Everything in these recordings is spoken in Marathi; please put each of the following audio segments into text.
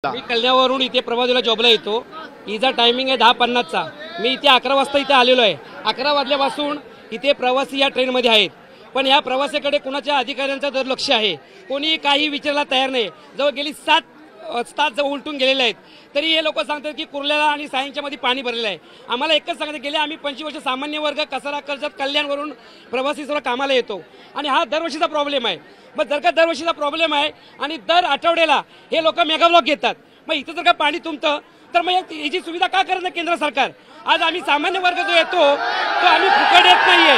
मी कल्याणवरून इथे प्रभादेवीला जॉबला येतो। हिचा टायमिंग आहे 10:50चा। मी इथे 11 वाजता इथे आलेलो आहे। 11 वाजल्यापासून इथे प्रवासी या ट्रेनमध्ये आहेत, पण या प्रवासाकडे कुणाच्या अधिकाऱ्यांचं दुर्लक्ष आहे। कोणी काही विचारायला तयार नाही। जवळ गेली 7 तास जवळ उलटून गेलेले आहेत, तरी हे लोक सांगतात की कुर्ल्याला आणि सायंच्या मध्ये पाणी भरलेलं आहे। आम्हाला एकच सांगण्यात गेले, आम्ही 25 वर्ष सामान्य वर्ग कसारा कर्जत कल्याणवरून प्रवासी सर्व कामाला येतो आणि हा दरवर्षीचा प्रॉब्लेम आहे। मग जर का दरवर्षीचा प्रॉब्लेम आहे आणि दर आठवड्याला हे लोक मेगा ब्लॉक घेतात, मग इथं जर का पाणी तुंबतं तर मग याची सुविधा का करत नाही केंद्र सरकार? आज आम्ही सामान्य वर्ग जो येतो तो आम्ही फुकट येत नाहीये,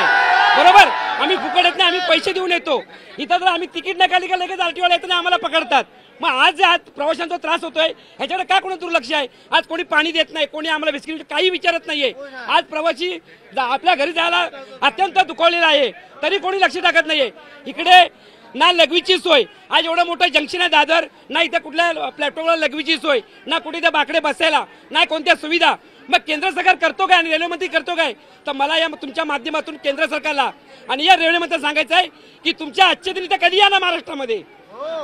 बरोबर? आम्ही फुकट येत नाही, आम्ही पैसे देऊन येतो। इथं जर आम्ही तिकीट नाही काढली का लगेच आरटीओला येताना आम्हाला पकडतात। मग आज प्रवाशांचा त्रास होतोय, ह्याच्याकडे का कोणी दुर्लक्ष आहे? आज कोणी पाणी देत नाही, कोणी आम्हाला बिस्किट काही विचारत नाहीये। आज प्रवासी आपल्या घरी जायला अत्यंत दुखावलेला आहे, तरी कोणी लक्ष टाकत नाहीये। इकडे ना लघवीची सोय, आज एवढं मोठं जंक्शन आहे दादर, ना इथं कुठल्या प्लॅटफॉर्मला लघवीची सोय, ना कुठे त्या बाकडे बसायला, ना कोणत्या सुविधा। मग केंद्र सरकार करतो काय आणि रेल्वे मंत्री करतो काय? तर मला या तुमच्या माध्यमातून केंद्र सरकारला आणि या रेल्वे मंत्र्यांना सांगायचं आहे की तुमच्या आजच्या दिनी तर कधी या ना महाराष्ट्रामध्ये,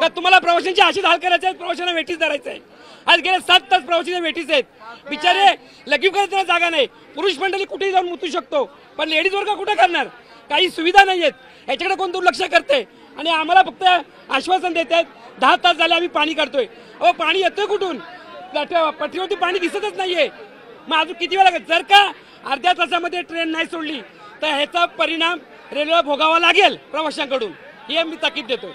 तर तुम्हाला प्रवाशांची अशीच हाल करायचे आहेत, प्रवाशांना वेठीस धरायचं आहे। आज गेले 7 तास प्रवासी वेठीस आहेत, बिचारे लघवी करायला जागा नाही। पुरुष मंडळी कुठेही जाऊन मुतू शकतो, पण लेडीज वर्ग कुठे करणार? काही सुविधा नाही आहेत, याच्याकडे कोण दुर्लक्ष करते आणि आम्हाला फक्त आश्वासन देत आहेत 10 तास झाले आम्ही पाणी काढतोय। अहो पाणी येतोय कुठून? पटरीवरती पाणी दिसतच नाहीये। मग अजून किती वेळ लागेल? जर का अर्ध्या तासामध्ये ट्रेन नाही सोडली तर ह्याचा परिणाम रेल्वेला भोगावा लागेल प्रवाशांकडून, हे मी ताकीद देतो।